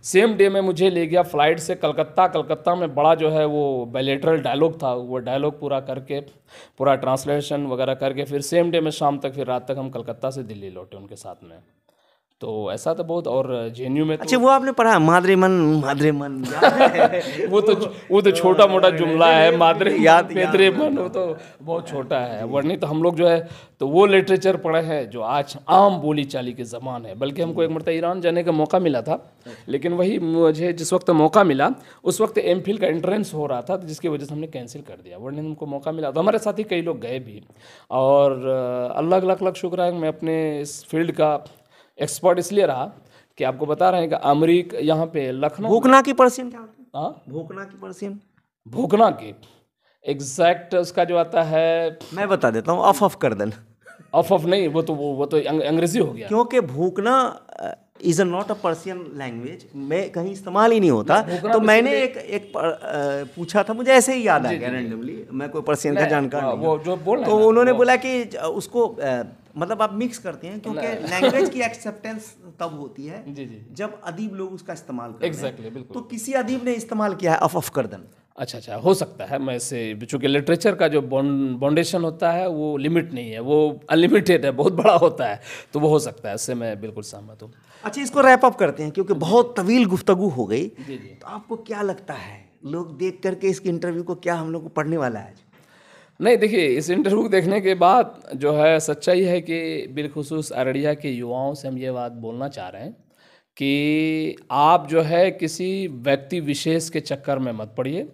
B: सेम डे में मुझे ले गया फ्लाइट से कलकत्ता में बड़ा जो है वो बायलैटरल डायलॉग था, वो डायलॉग पूरा करके, पूरा ट्रांसलेशन वगैरह करके, फिर सेम डे में शाम तक, फिर रात तक हम कलकत्ता से दिल्ली लौटे उनके साथ में। तो ऐसा तो बहुत। और जेएनयू में तो
A: अच्छा, वो आपने पढ़ा मादरेमन
B: वो तो छोटा मोटा जुमला है, मादरेमन, वो तो बहुत छोटा है। वरनी तो हम लोग जो है तो वो लिटरेचर पढ़े हैं जो आज आम बोली चाली के ज़बान है। बल्कि हमको एक मरतबा ईरान जाने का मौका मिला था, लेकिन वही मुझे जिस वक्त मौका मिला उस वक्त एमफिल का एंट्रेंस हो रहा था, जिसकी वजह से हमने कैंसिल कर दिया। वरना हमको मौका मिला तो हमारे साथ ही कई लोग गए भी। और अल्लाह का लाख लाख शुक्र है, मैं अपने इस फील्ड का एक्सपर्ट इसलिए रहा कि आपको बता रहे हैं कि अमरीका यहाँ पे लखनऊ,
A: भूखना की पर्शियन क्या होता है?
B: हाँ,
A: भूखना की पर्शियन,
B: भूखना की एग्जैक्ट उसका जो आता है
A: मैं बता देता हूँ, अफ कर देना।
B: ऑफ नहीं, वो तो अंग्रेजी हो गया।
A: क्योंकि भूखना is not a Persian language, में कहीं इस्तेमाल ही नहीं होता। तो मैंने एक पूछा था, मुझे ऐसे ही याद आ गया रैंडमली, मैं कोई पर्शियन का जानकार नहीं,
B: वो जो बोल
A: तो उन्होंने बोला कि उसको मतलब आप मिक्स करते हैं, क्योंकि लैंग्वेज की एक्सेप्टेंस तब होती है जब अदीब लोग उसका इस्तेमाल करते हैं।
B: एग्जैक्टली, बिल्कुल।
A: तो किसी अदीब ने इस्तेमाल किया है अफ कर देना।
B: अच्छा, हो सकता है। मैं से चूँकि लिटरेचर का जो बाउंडेशन होता है वो लिमिट नहीं है, वो अनलिमिटेड है, बहुत बड़ा होता है, तो वो हो सकता है, इससे मैं बिल्कुल सहमत हूँ।
A: अच्छा, इसको रैप अप करते हैं क्योंकि बहुत तवील गुफ्तगू हो गई। तो आपको क्या लगता है, लोग देख करके इसके इंटरव्यू को क्या हम लोग को पढ़ने वाला है आज?
B: नहीं, देखिए, इस इंटरव्यू को देखने के बाद जो है सच्चाई है कि बिलखुसूस अररिया के युवाओं से हम ये बात बोलना चाह रहे हैं कि आप जो है किसी व्यक्ति विशेष के चक्कर में मत पड़िए।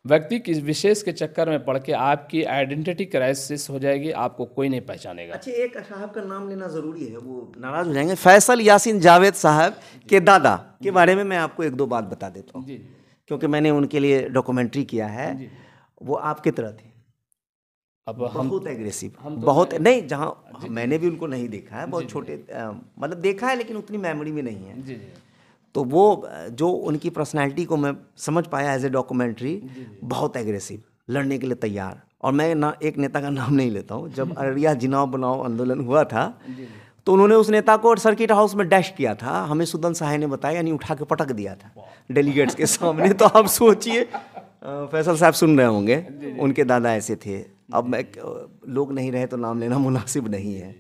B: व्यक्ति किस विशेष के चक्कर में पड़ के आपकी आइडेंटिटी क्राइसिस हो जाएगी, आपको कोई नहीं पहचानेगा।
A: अच्छा, एक साहब का नाम लेना ज़रूरी है, वो नाराज़ हो जाएंगे। फैसल यासीन जावेद साहब के दादा के बारे में मैं आपको एक दो बात बता देता हूँ, क्योंकि मैंने उनके लिए डॉक्यूमेंट्री किया है। वो आपकी तरह थे,
B: अब हम
A: बहुत एग्रेसिव, बहुत नहीं, जहाँ मैंने भी उनको नहीं देखा है, बहुत छोटे मतलब देखा है, लेकिन उतनी मेमोरी में नहीं है।
B: जी जी।
A: तो वो जो उनकी पर्सनालिटी को मैं समझ पाया एज ए डॉक्यूमेंट्री, बहुत एग्रेसिव, लड़ने के लिए तैयार। और मैं ना एक नेता का नाम नहीं लेता हूँ, जब अररिया जिनाव बनाओ आंदोलन हुआ था तो उन्होंने उस नेता को सर्किट हाउस में डैश किया था, हमें सुदन साहे ने बताया, यानी उठा के पटक दिया था डेलीगेट्स के सामने। तो आप सोचिए, फैसल साहब सुन रहे होंगे, उनके दादा ऐसे थे। अब मैं लोग नहीं रहे तो नाम लेना मुनासिब नहीं है,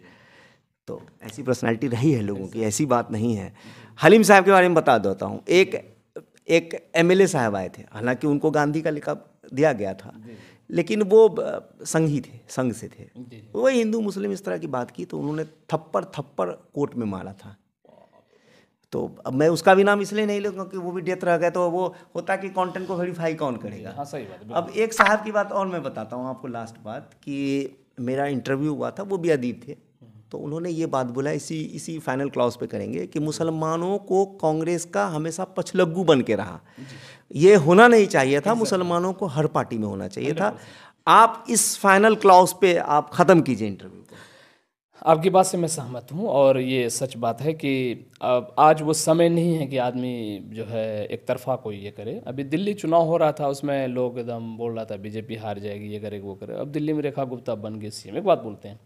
A: तो ऐसी पर्सनालिटी रही है लोगों की, ऐसी बात नहीं है। हलीम साहब के बारे में बता देता हूँ। एक एमएलए साहब आए थे, हालांकि उनको गांधी का लिकाब दिया गया था, लेकिन वो संघी थे, संघ से थे। वो हिंदू मुस्लिम इस तरह की बात की तो उन्होंने थप्पड़ कोर्ट में मारा था। तो अब मैं उसका भी नाम इसलिए नहीं लूँगा कि वो भी डेथ रह गए, तो वो होता कि कंटेंट को वेरीफाई कौन करेगा।
B: हाँ, सही बात है।
A: अब एक साहब की बात और मैं बताता हूँ आपको, लास्ट बात, कि मेरा इंटरव्यू हुआ था, वो भी अदीब थे। तो उन्होंने ये बात बोला, इसी फाइनल क्लॉज पे करेंगे, कि मुसलमानों को कांग्रेस का हमेशा पछलग्गू बन के रहा, ये होना नहीं चाहिए था। मुसलमानों को हर पार्टी में होना चाहिए था। आप इस फाइनल क्लॉज पे आप ख़त्म कीजिए इंटरव्यू को।
B: आपकी बात से मैं सहमत हूँ, और ये सच बात है कि अब आज वो समय नहीं है कि आदमी जो है एक तरफा कोई ये करे। अभी दिल्ली चुनाव हो रहा था, उसमें लोग एकदम बोल रहा था बीजेपी हार जाएगी, ये करेगी वो करे। अब दिल्ली में रेखा गुप्ता बन गई सीएम, एक बात बोलते हैं,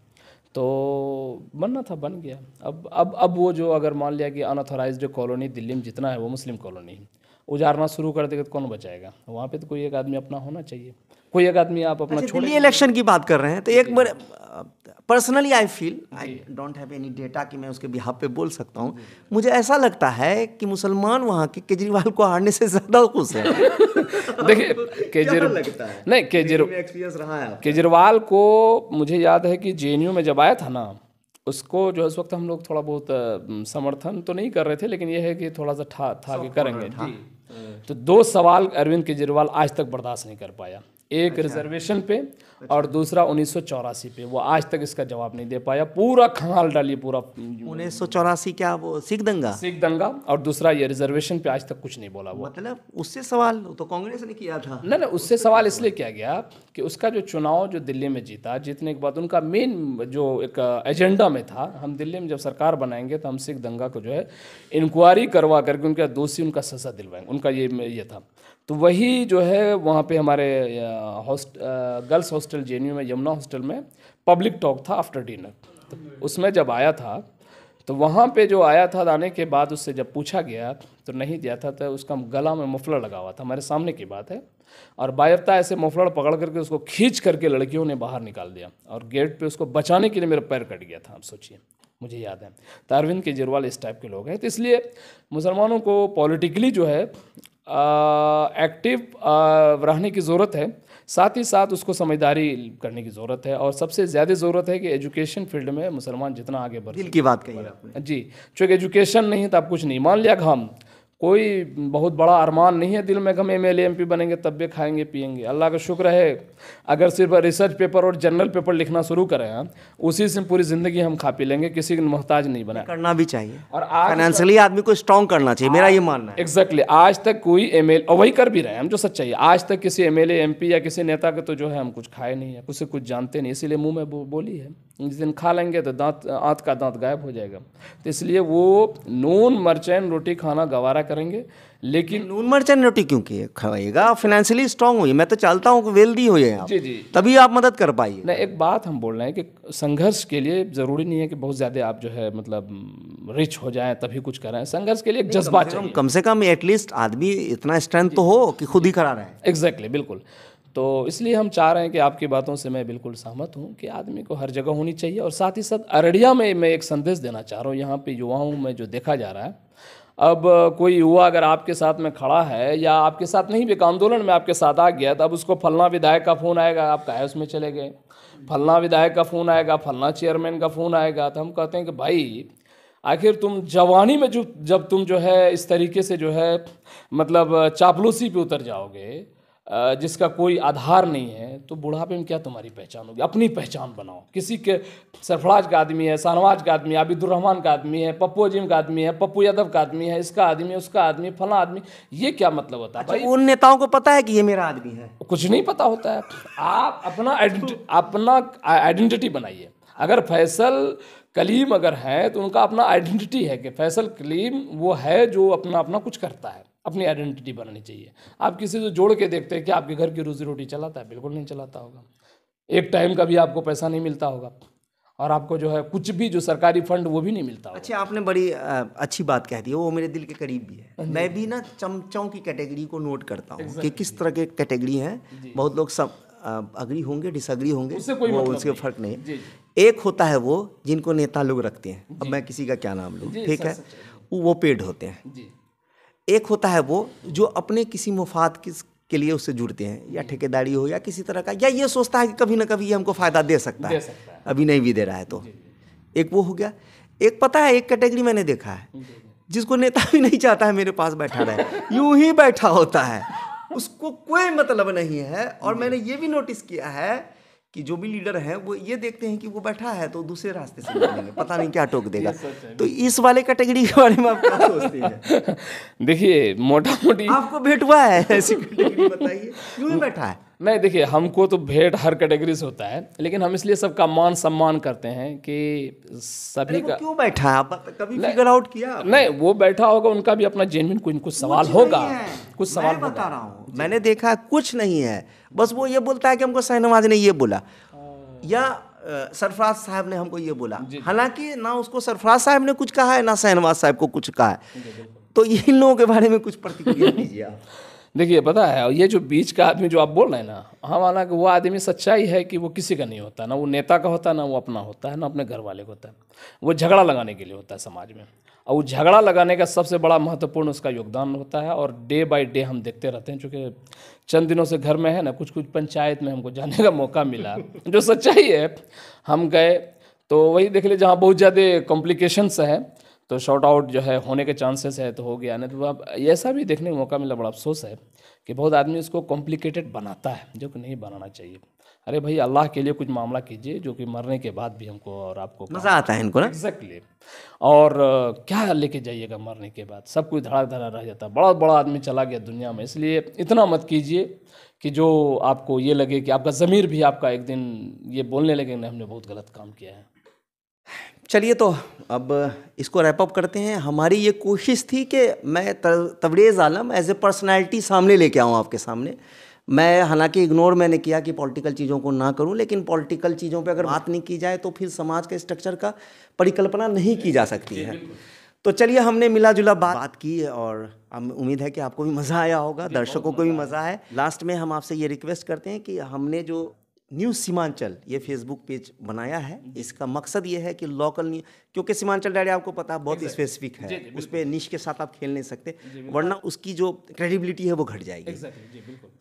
B: तो बनना था, बन गया। अब वो जो अगर मान लिया कि अनऑथोराइज्ड कॉलोनी दिल्ली में जितना है वो मुस्लिम कॉलोनी है, उजारना शुरू कर देगा तो कौन बचाएगा? वहाँ पे तो कोई एक आदमी अपना होना चाहिए, कोई एक आदमी आप अपना छोड़िए।
A: दिल्ली इलेक्शन की बात कर रहे हैं तो एक बार personally I feel, I don't have any data कि मैं उसके बिहाफ पे बोल सकता हूँ, मुझे ऐसा लगता है कि मुसलमान वहाँ के केजरीवाल को हारने से ज़्यादा खुश है।
B: देखिए, केजरीवाल को मुझे याद है कि जेएनयू में जब आया था ना, उसको जो इस वक्त हम लोग थोड़ा बहुत समर्थन तो नहीं कर रहे थे, लेकिन ये है कि थोड़ा सा था कि करेंगे। तो दो सवाल अरविंद केजरीवाल आज तक बर्दाश्त नहीं कर पाया, एक रिजर्वेशन पे और दूसरा 1984 पे। वो आज तक इसका जवाब नहीं दे पाया, पूरा खंगाल डाली पूरा।
A: 1984 क्या, वो सिख दंगा,
B: और दूसरा ये रिजर्वेशन पे आज तक कुछ नहीं बोला वो।
A: मतलब उससे सवाल तो कांग्रेस ने किया था।
B: नहीं, उससे सवाल इसलिए किया गया कि उसका जो चुनाव जो दिल्ली में जीतने के बाद उनका मेन जो एक एजेंडा में था, हम दिल्ली में जब सरकार बनाएंगे तो हम सिख दंगा को जो है इंक्वायरी करवा करके उनका दोषी उनका सजा दिलवाएंगे, उनका ये था। तो वही जो है वहाँ पे हमारे गर्ल्स हॉस्टल जेएनयू में, यमुना हॉस्टल में पब्लिक टॉक था आफ्टर डिनर। तो उसमें जब आया था तो वहाँ पे जो आया था, आने के बाद उससे जब पूछा गया तो नहीं दिया था, तो उसका गला में मफलर लगा हुआ था, हमारे सामने की बात है। और बायरता ऐसे मफलर पकड़ करके उसको खींच करके लड़कियों ने बाहर निकाल दिया, और गेट पे उसको बचाने के लिए मेरा पैर कट गया था। आप सोचिए, मुझे याद है। तो अरविंद केजरीवाल इस टाइप के लोग हैं। तो इसलिए मुसलमानों को पॉलिटिकली जो है एक्टिव रहने की ज़रूरत है, साथ ही साथ उसको समझदारी करने की ज़रूरत है, और सबसे ज़्यादा ज़रूरत है कि एजुकेशन फील्ड में मुसलमान जितना आगे बढ़।
A: दिल की बात कही आपने
B: जी, चूँकि एजुकेशन नहीं तो आप कुछ नहीं। मान लिया कि हम कोई बहुत बड़ा अरमान नहीं है दिल में कि हम एमएलए एमपी बनेंगे तब भी खाएंगे पिएंगे। अल्लाह का शुक्र है, अगर सिर्फ रिसर्च पेपर और जनरल पेपर लिखना शुरू करें हम, उसी से पूरी ज़िंदगी हम खा पी लेंगे, किसी के मोहताज नहीं बना।
A: करना भी चाहिए,
B: और आज
A: फाइनेंशियली आदमी को स्ट्रॉन्ग करना चाहिए, मेरा ये मानना है।
B: एग्जैक्टली, आज तक कोई एमएलए, और वही कर भी रहे हैं हम, जो सच्चाई है, आज तक किसी एमएलए एमपी या किसी नेता के तो जो है हम कुछ खाए नहीं है, उससे कुछ जानते नहीं, इसीलिए मुंह में बोली है। जिस दिन खा लेंगे तो आँत का दांत गायब हो जाएगा। तो इसलिए वो नून मर्चेंट रोटी खाना गवारा करेंगे, लेकिन
A: नून मर्चेंट रोटी क्यों खाइएगा, फाइनेंशियली स्ट्रांग होइए। मैं तो चाहता हूँ कि वेल्दी होइए आप,
B: जी,
A: तभी आप मदद कर पाइए।
B: नहीं, एक बात हम बोल रहे हैं कि संघर्ष के लिए ज़रूरी नहीं है कि बहुत ज़्यादा आप जो है मतलब रिच हो जाएं तभी कुछ करें। संघर्ष के लिए एक जज्बा चाहिए,
A: कम से कम एटलीस्ट आदमी इतना स्ट्रेंथ तो हो कि खुद ही खड़ा रहे।
B: एग्जैक्टली, बिल्कुल। तो इसलिए हम चाह रहे हैं कि आपकी बातों से मैं बिल्कुल सहमत हूँ कि आदमी को हर जगह होनी चाहिए। और साथ ही साथ अररिया में मैं एक संदेश देना चाह रहा हूँ, यहाँ पे युवाओं में जो देखा जा रहा है, अब कोई युवा अगर आपके साथ में खड़ा है या आपके साथ नहीं भी एक आंदोलन में आपके साथ आ गया, तो अब उसको फलना विधायक का फ़ोन आएगा, आप काहे उसमें चले गए, फलना विधायक का फ़ोन आएगा, फलना चेयरमैन का फ़ोन आएगा। तो हम कहते हैं कि भाई आखिर तुम जवानी में जब तुम जो है इस तरीके से जो है मतलब चापलूसी पे उतर जाओगे जिसका कोई आधार नहीं है, तो बुढ़ापे में क्या तुम्हारी पहचान होगी। अपनी पहचान बनाओ। किसी के सरफराज का आदमी है, शाहनवाज का आदमी है, आबिदुर्रहमान का आदमी है, पप्पू अजीम का आदमी है, पप्पू यादव का आदमी है, इसका आदमी है, उसका आदमी, फला आदमी, ये क्या मतलब होता है भाई?
A: उन नेताओं को पता है कि ये मेरा आदमी है?
B: कुछ नहीं पता होता है। आप अपना आइडेंटिटी बनाइए। अगर फैसल कलीम अगर है तो उनका अपना आइडेंटिटी है कि फैसल कलीम वो है जो अपना अपना कुछ करता है, अपनी आइडेंटिटी बनानी चाहिए। आप किसी से जोड़ के देखते हैं कि आपके घर की रोजी रोटी चलाता है? बिल्कुल नहीं चलाता होगा। एक टाइम का भी आपको पैसा नहीं मिलता होगा, और आपको जो है कुछ भी जो सरकारी फंड वो भी नहीं मिलता होगा।
A: अच्छा, आपने बड़ी अच्छी बात कह दी, वो मेरे दिल के करीब भी है। मैं भी ना चमचों की कैटेगरी को नोट करता हूँ कि किस तरह के कैटेगरी हैं। बहुत लोग सब अग्री होंगे, डिसअग्री होंगे, वो उसके फर्क नहीं है। एक होता है वो जिनको नेता लोग रखते हैं, अब मैं किसी का क्या नाम लूँ, ठीक है, वो पेड होते हैं। एक होता है वो जो अपने किसी मुफाद के लिए उससे जुड़ते हैं, या ठेकेदारी हो या किसी तरह का, या ये सोचता है कि कभी ना कभी ये हमको फ़ायदा दे सकता है, अभी नहीं भी दे रहा है तो। एक वो हो गया। एक पता है, एक कैटेगरी मैंने देखा है जिसको नेता भी नहीं चाहता है मेरे पास बैठा रहे, यूं ही बैठा होता है, उसको कोई मतलब नहीं है। और मैंने ये भी नोटिस किया है कि जो भी लीडर हैं वो ये देखते हैं कि वो बैठा है तो दूसरे रास्ते से निकलेंगे, पता नहीं क्या टोक देगा। तो इस वाले कैटेगरी के बारे में आप क्या सोचते हैं?
B: देखिए, मोटा मोटी
A: आपको भेंट हुआ है ऐसी कैटेगरी, बताइए, क्यों ही बैठा है?
B: नहीं, देखिए, हमको तो भेंट हर कैटेगरी से होता है, लेकिन हम इसलिए सबका मान सम्मान करते हैं कि सभी का।
A: क्यों बैठा है आप कभी फिगर आउट किया?
B: नहीं, वो बैठा होगा, उनका भी अपना जेन्युइन कुछ सवाल होगा, कुछ सवाल
A: मैं बता रहा हूँ, मैंने देखा कुछ नहीं है, बस वो ये बोलता है कि हमको शाहनवाज ने ये बोला या सरफराज साहब ने हमको ये बोला, हालांकि ना उसको सरफराज साहब ने कुछ कहा है ना शाहनवाज साहब को कुछ कहा है। तो इन लोगों के बारे में कुछ प्रतिक्रिया दीजिए आप।
B: देखिए, पता है, ये जो बीच का आदमी जो आप बोल रहे हैं ना, हाँ, हालांकि वो आदमी सच्चाई है कि वो किसी का नहीं होता, ना वो नेता का होता है, ना वो अपना होता है, ना अपने घर वाले का होता है। वो झगड़ा लगाने के लिए होता है समाज में, और वो झगड़ा लगाने का सबसे बड़ा महत्वपूर्ण उसका योगदान होता है। और डे बाय डे हम देखते रहते हैं, चूँकि चंद दिनों से घर में है ना, कुछ कुछ पंचायत में हमको जाने का मौका मिला, जो सच्चाई है। हम गए तो वही देख ले जहाँ बहुत ज़्यादा कॉम्प्लिकेशंस है, तो शॉर्ट आउट जो है होने के चांसेस है, तो हो गया। नहीं तो अब ऐसा भी देखने का मौका मिला, बड़ा अफसोस है कि बहुत आदमी इसको कॉम्प्लिकेटेड बनाता है, जो कि नहीं बनाना चाहिए। अरे भाई, अल्लाह के लिए कुछ मामला कीजिए जो कि मरने के बाद भी हमको और आपको
A: मज़ा आता है इनको ना।
B: एग्जैक्टली। और क्या लेके जाइएगा मरने के बाद, सब कुछ धड़ा धड़ा रह जाता है। बड़ा बड़ा आदमी चला गया दुनिया में, इसलिए इतना मत कीजिए कि जो आपको ये लगे कि आपका ज़मीर भी आपका एक दिन ये बोलने लगे नहीं, हमने बहुत गलत काम किया है।
A: चलिए, तो अब इसको रैप अप करते हैं। हमारी ये कोशिश थी कि मैं तबरेज़ आलम एज ए पर्सनैलिटी सामने लेके आऊँ आपके सामने। मैं हालांकि इग्नोर मैंने किया कि पॉलिटिकल चीज़ों को ना करूं, लेकिन पॉलिटिकल चीज़ों पे अगर बात नहीं की जाए तो फिर समाज के स्ट्रक्चर का परिकल्पना नहीं की जा सकती है। तो चलिए, हमने मिला जुला बात की, और उम्मीद है कि आपको भी मज़ा आया होगा, दर्शकों को भी मज़ा आए। लास्ट में हम आपसे ये रिक्वेस्ट करते हैं कि हमने जो न्यूज़ सीमांचल ये फेसबुक पेज बनाया है, इसका मकसद ये है कि लोकल न्यूज़, क्योंकि सीमांचल डायरी आपको पता है बहुत स्पेसिफिक है, उस पर निश के साथ आप खेल नहीं सकते, वरना उसकी जो क्रेडिबिलिटी है वो घट जाएगी।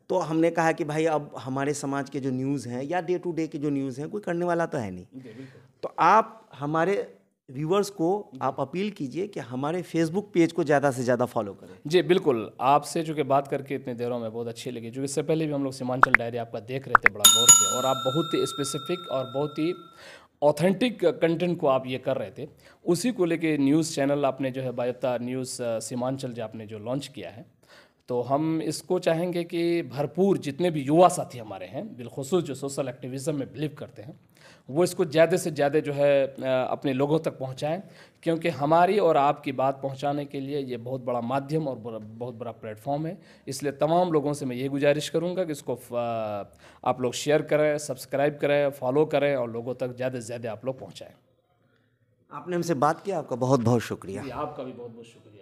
A: तो हमने कहा कि भाई अब हमारे समाज के जो न्यूज़ हैं या डे टू डे के जो न्यूज़ हैं, कोई करने वाला तो है नहीं, तो आप हमारे व्यूवर्स को आप अपील कीजिए कि हमारे फेसबुक पेज को ज़्यादा से ज़्यादा फॉलो करें।
B: जी बिल्कुल, आपसे जो कि बात करके इतने देरों में बहुत अच्छी लगी, जो इससे पहले भी हम लोग सीमांचल डायरी आपका देख रहे थे बड़ा गौर से, और आप बहुत ही स्पेसिफिक और बहुत ही ऑथेंटिक कंटेंट को आप ये कर रहे थे। उसी को लेके न्यूज़ चैनल आपने जो है बायोता न्यूज़ सीमांचल जो आपने जो लॉन्च किया है, तो हम इसको चाहेंगे कि भरपूर जितने भी युवा साथी हमारे हैं, बिलखुसूस जो सोशल एक्टिविज़म में बिलीव करते हैं, वो इसको ज़्यादा से ज़्यादा जो है अपने लोगों तक पहुंचाएं, क्योंकि हमारी और आपकी बात पहुंचाने के लिए ये बहुत बड़ा माध्यम और बहुत बड़ा प्लेटफॉर्म है। इसलिए तमाम लोगों से मैं ये गुजारिश करूंगा कि इसको आप लोग शेयर करें, सब्सक्राइब करें, फॉलो करें, और लोगों तक ज़्यादा से ज़्यादा आप लोग पहुँचाएँ।
A: आपने हमसे बात किया, आपका बहुत बहुत शुक्रिया।
B: आपका भी बहुत बहुत शुक्रिया।